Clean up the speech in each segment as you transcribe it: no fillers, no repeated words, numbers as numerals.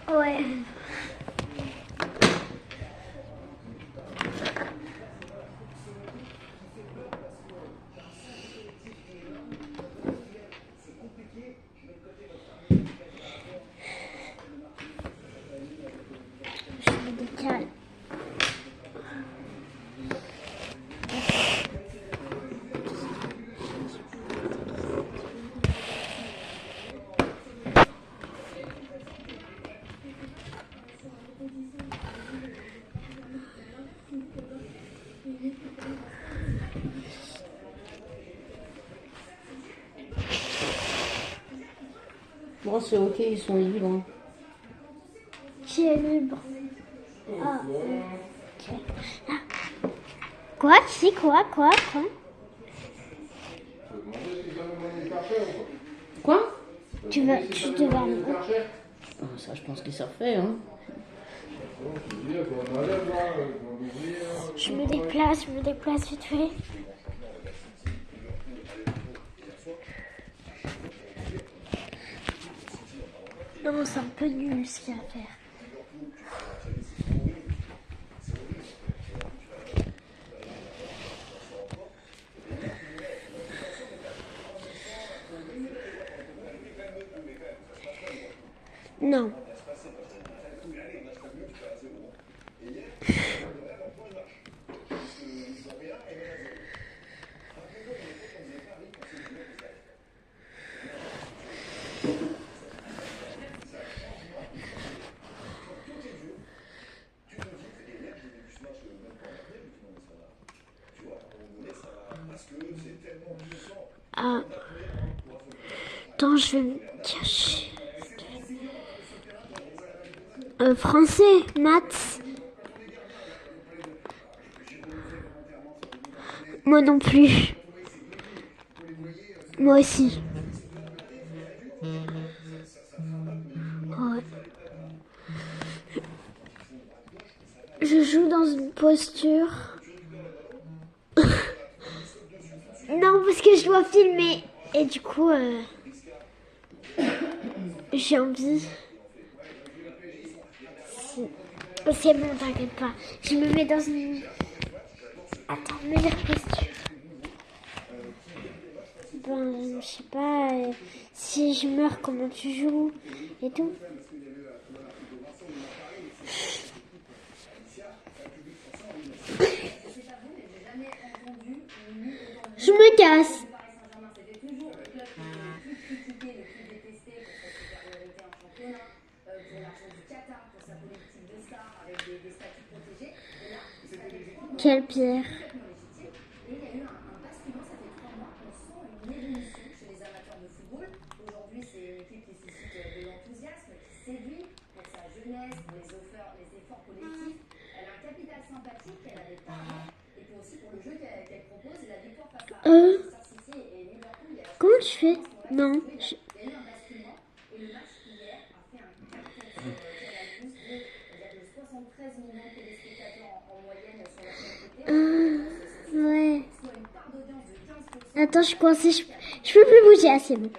Ouais. Je me décale. Bon, c'est ok, ils sont libres. Qui est libre? Ah, ok. Ah. Quoi? Si, quoi? Quoi? Tu devais aller où? Ça, je pense qu'ils savent faire, hein. Je me déplace vite fait. Non, c'est un peu nul ce qu'il y a à faire. Non. Ah. Attends, je vais me cacher. Français, maths. Moi non plus. Moi aussi. Ouais. Je joue dans une posture. Non, parce que je dois filmer. Et du coup, j'ai envie. C'est bon, t'inquiète pas. Je me mets dans une... Attends, meilleure posture. Ben, je sais pas, si je meurs, comment tu joues et tout. Je me casse. Quelle pierre? Comment tu fais? Non. Ouais. Attends, je suis coincée. Je peux plus bouger. Ah, c'est bon.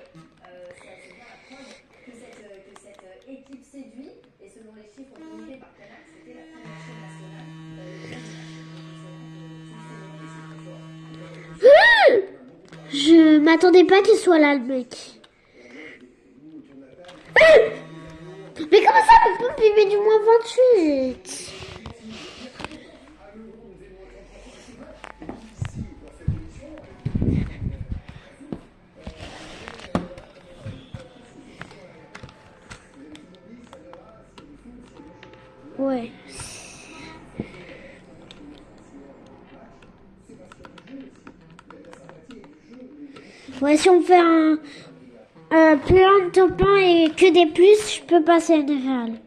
Je m'attendais pas qu'il soit là, le mec. Mais comment ça, le pompe, il met du moins 28? Ouais. Ouais, si on fait un plein de top 1 et que des plus, je peux passer une réelle.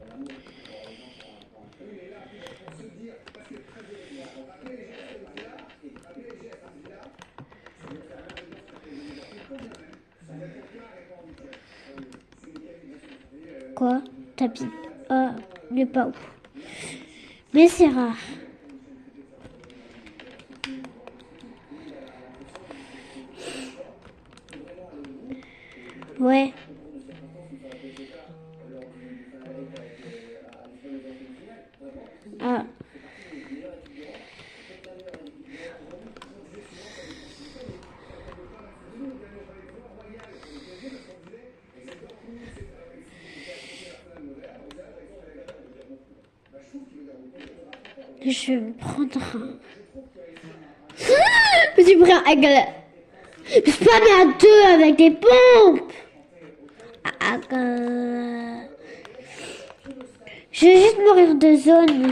Quoi? Tapis. Ah, mais pas où. Mais c'est rare. Ouais. Je vais me prendre un. Je me suis pris un aigle. Je suis pas mis à deux avec des pompes. Je vais juste mourir de zone.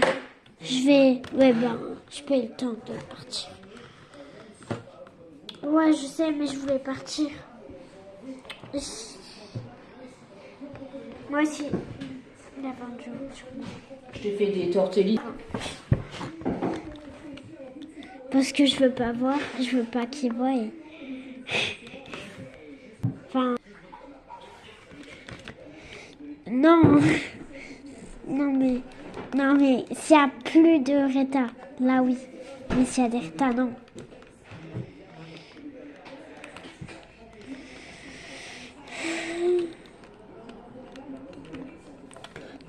Je vais... Ouais, ben, je peux le temps de partir. Ouais, je sais, mais je voulais partir. Moi aussi. La fin de journée, Je t'ai fait des tortellini. parce que je veux pas voir. Je veux pas qu'ils voient. Enfin... Non. Non, mais s'il y a plus de Reta, là oui. Mais s'il y a des Reta, non.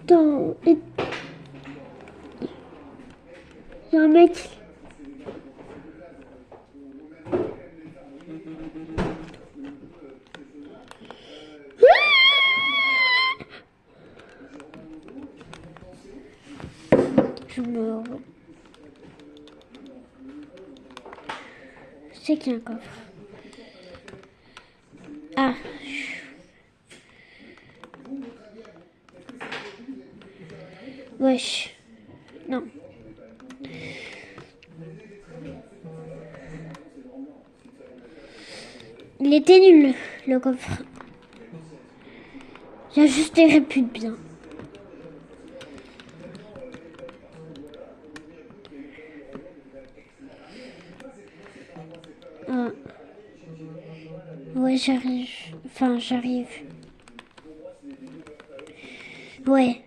Attends, il y a un mec. Je me... Je sais qu'il y a un coffre. Ah. Wesh. Non. Il était nul, le coffre. Il y a juste des réputes bien. Ah. Ouais, j'arrive. Enfin, j'arrive. Ouais.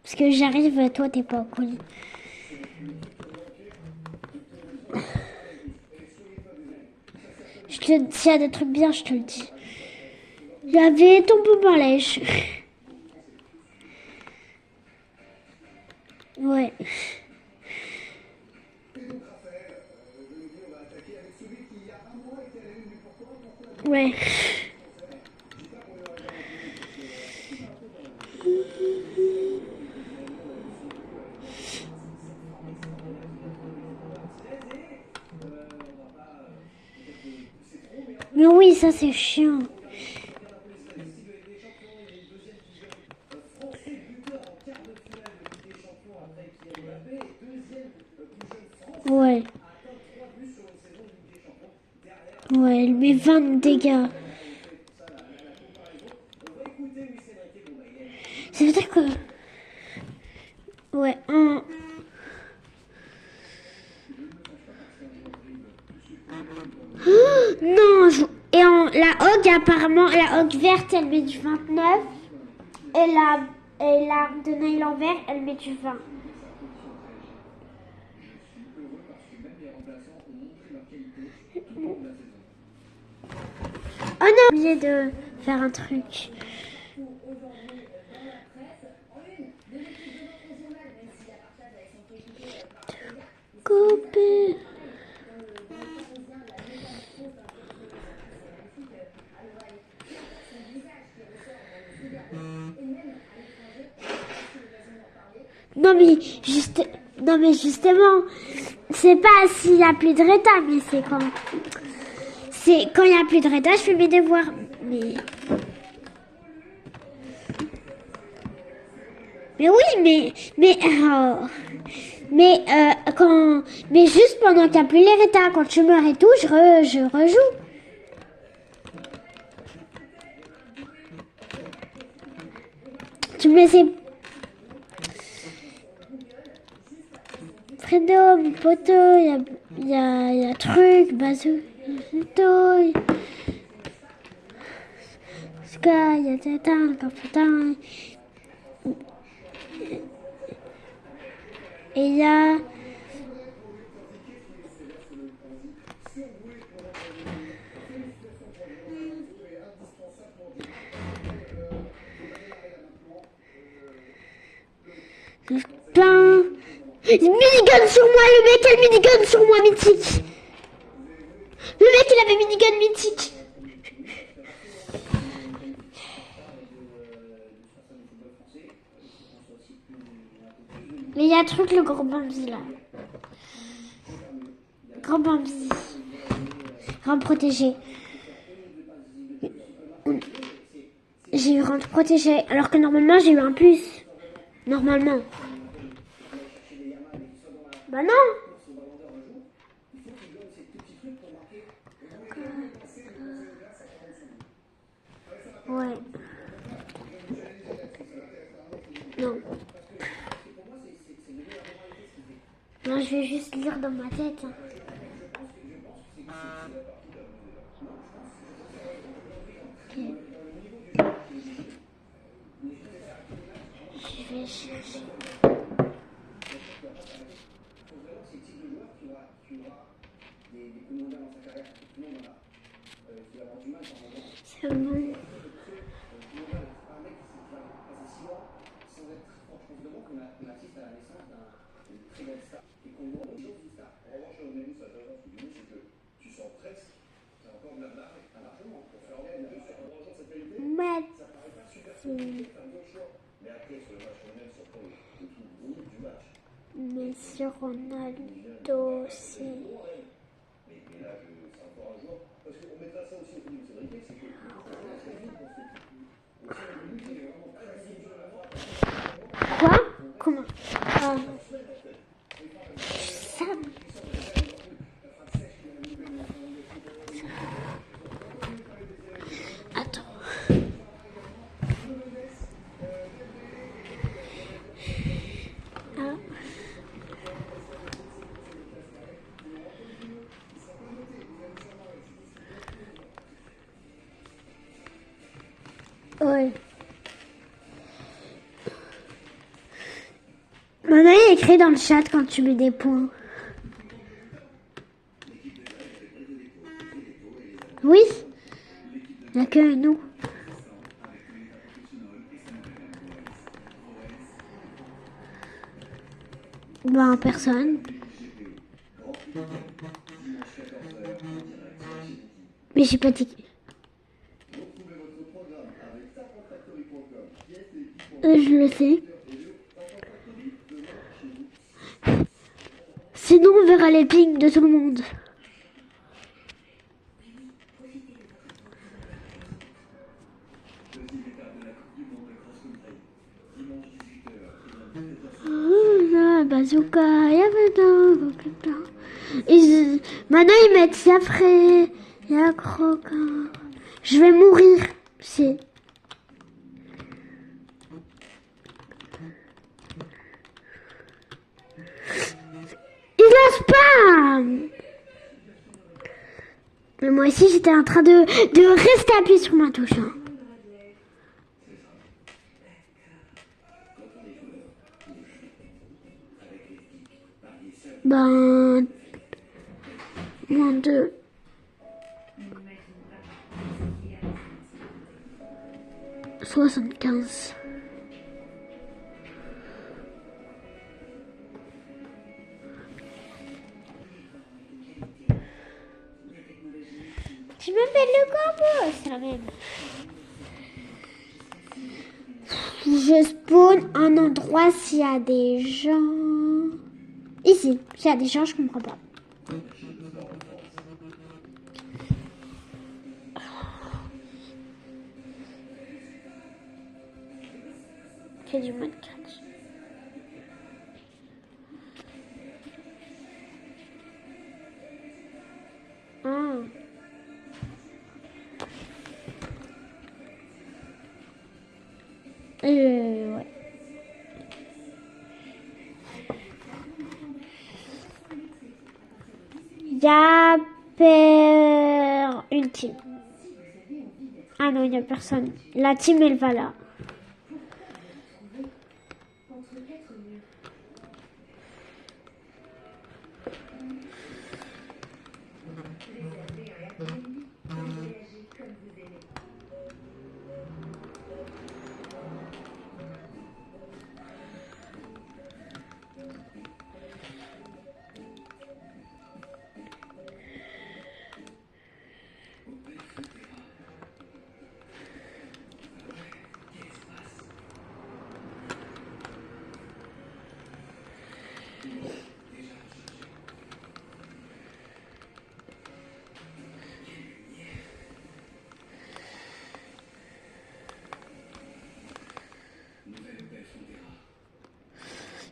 Parce que j'arrive, toi, t'es pas au coin. S'il y a des trucs bien, je te le dis. Il y avait ton bonbon lèche. Ouais. Ouais. Mais oui, ça c'est chiant. Ouais. Ouais, elle met 20 de dégâts. Ça veut dire que... Ouais, un... Oh, non, et la hog, apparemment, la hog verte, elle met du 29. Et l'arme de nail en vert, elle met du 20. Oh non, j'ai oublié de faire un truc. Couper. Non mais justement, c'est pas s'il y a plus de Reta, mais c'est quand il y a plus de Reta, je fais mes devoirs. Mais oui, mais juste pendant qu'il n'y a plus les Reta, quand tu meurs et tout, je rejoue. Tu me laissais. Fredo, mon poteau, il y a truc, bazou, poteau, Sky, il y a Tétin, Carpetin. Et il y a. Plein. Minigun sur moi, le mec a le minigun sur moi, mythique. Le mec il avait minigun mythique. Mais il y a un truc, le grand Bambi là. Grand Bambi. Grand protégé. J'ai eu rang protégé. Alors que normalement j'ai eu un plus. Normalement. Bah non. Ouais. Non. Non, je vais juste lire dans ma tête. Ok. Je vais chercher. C'est bon. Messi Ronaldo, c'est... Quoi? Comment? Ça... Attends. Ah. Ouais. Maintenant, il est écrit dans le chat quand tu mets des points. Oui. Il n'y a que nous. Ben, personne. Mais j'ai pas dit... je le sais. Sinon, on verra les pings de tout le monde. Bazooka, il y avait maintenant ils mettent Yafré, Yakroka. Je vais mourir. C'est... Il lance pas. Mais moi aussi j'étais en train de rester appuyé sur ma touche. Hein. Ben... Moins 2. « 75. Je m'appelle le corbeau, c'est la même. Je spawn un endroit s'il y a des gens. Ici, s'il y a des gens, je comprends pas. Fait du Minecraft. Ah. Ouais. Il y a une team. Ah non, il n'y a personne. La team, elle va là.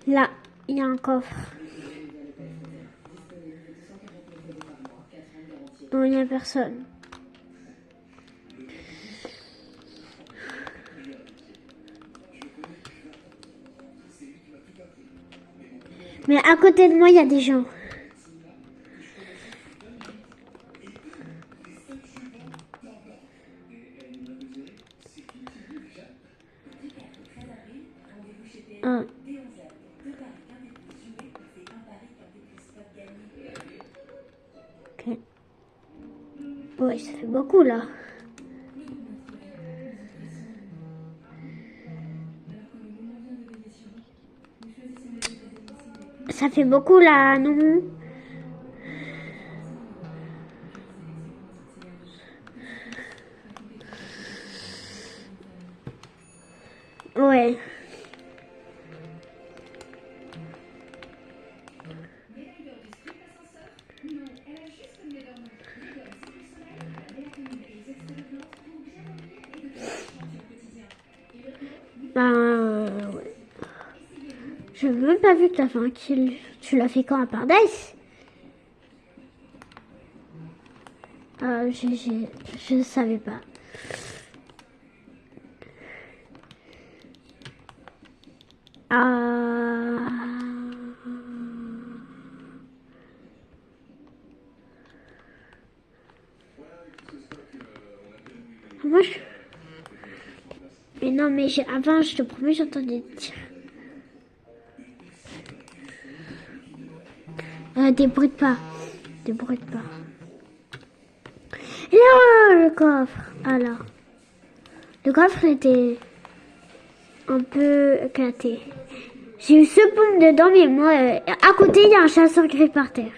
Là, il y a un coffre. Non, il n'y a personne. Mais à côté de moi, il y a des gens. Ah. Ok. Ouais, ça fait beaucoup là. Ça fait beaucoup là, non? Ouais. Ouais. Je n'ai même pas vu que tu as fait un kill. Tu l'as fait quand à Paradise? Je ne savais pas. Moi, Mais non, mais avant, je te promets, j'entendais des tirs. Débrouille pas. Débrouille pas. Et là, le coffre. Alors. Le coffre était un peu éclaté. J'ai eu ce pompe dedans, mais moi, à côté, il y a un chasseur gris par terre.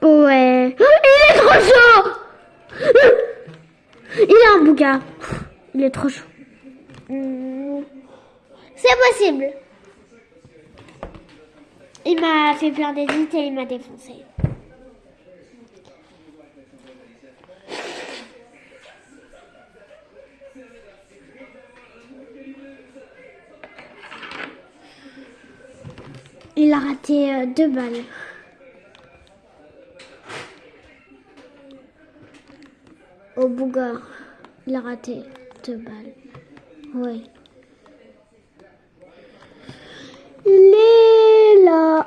Ouais. Il est trop chaud. Il est un bouga. Il est trop chaud. C'est possible. Il m'a fait plein d'édits et il m'a défoncé. Il a raté 2 balles. Au bouga. Il a raté 2 balles. Oui. Il est là.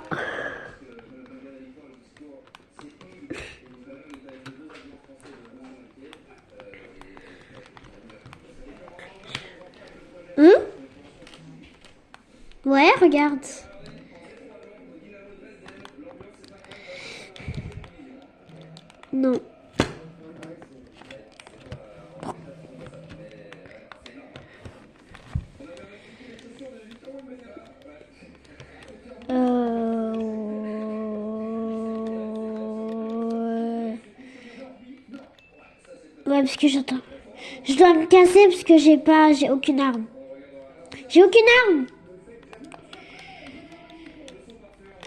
Ouais, regarde. Non. Ouais, parce que j'entends. Je dois me casser parce que j'ai aucune arme. J'ai aucune arme.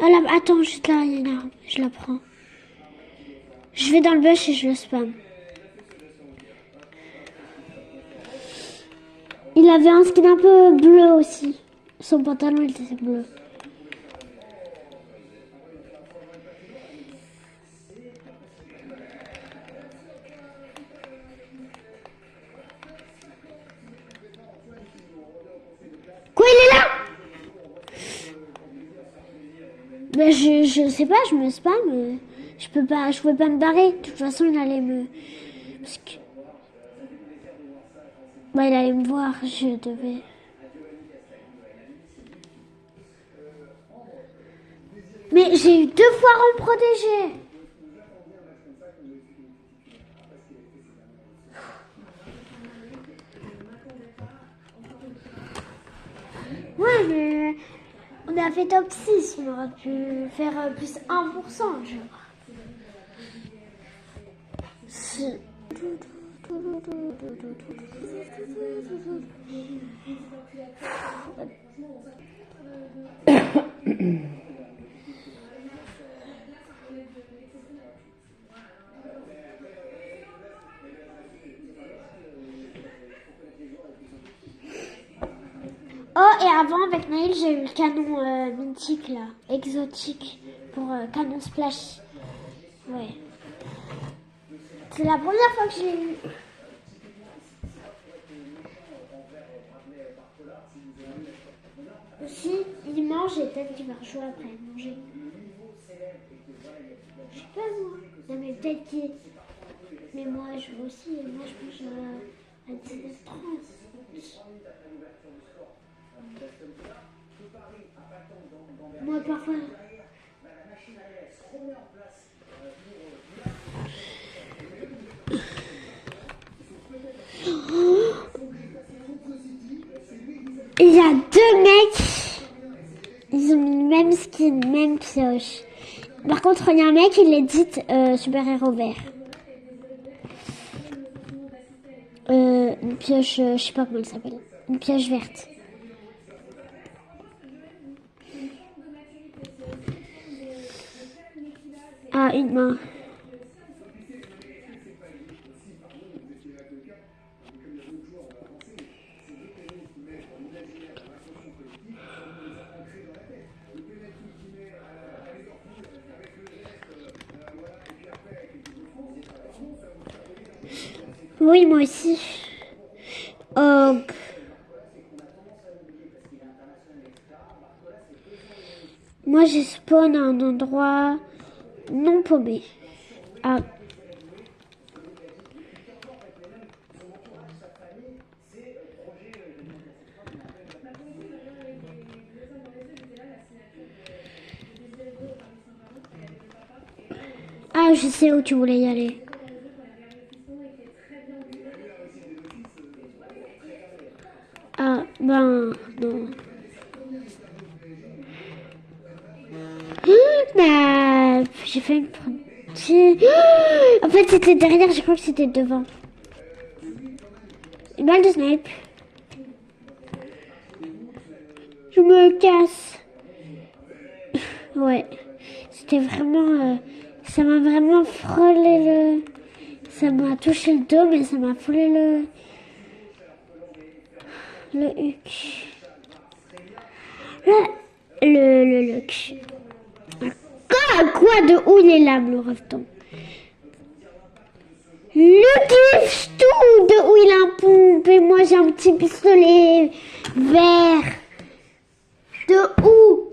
Ah là, attends, juste là, il y a une arme. Je la prends. Je vais dans le bush et je le spam. Il avait un skin un peu bleu aussi. Son pantalon, il était bleu. Quoi, il est là? Mais je sais pas, je me spam. Je pouvais pas me barrer. De toute façon, il allait me... Parce que... il allait me voir, je devais... Mais j'ai eu 2 fois rang protégé. Ouais, mais on a fait top 6. On aurait pu faire plus 1%, je crois. et avant avec Naïl, j'ai eu le canon mythique là, exotique, pour canon splash. Ouais. C'est la première fois que je l'ai eu. Si il mange et peut-être qu'il va rejouer après manger. Je sais pas moi. Non mais peut-être qu'il... Mais moi je veux aussi, moi je mange à 19h30. Moi parfois... Il y a deux mecs, ils ont mis le même skin, même pioche. Par contre, il y a un mec, il édite super-héros vert. Une pioche, je sais pas comment elle s'appelle. Une pioche verte. Ah, une main. Oui, moi aussi. Moi, j'ai spawn à un endroit non paumé. Ah. Ah, je sais où tu voulais y aller. Ah, ben, non. Bah, j'ai fait une petite... En fait, c'était derrière, je crois que c'était devant. Une balle de snipe. Je me casse. Ouais. C'était vraiment... ça m'a vraiment frôlé le... Ça m'a touché le dos, mais ça m'a frôlé le huc. Là, le huc. Quoi de où il est là, le reveton? Le gift tout de où il a un pompe et moi j'ai un petit pistolet vert. De où?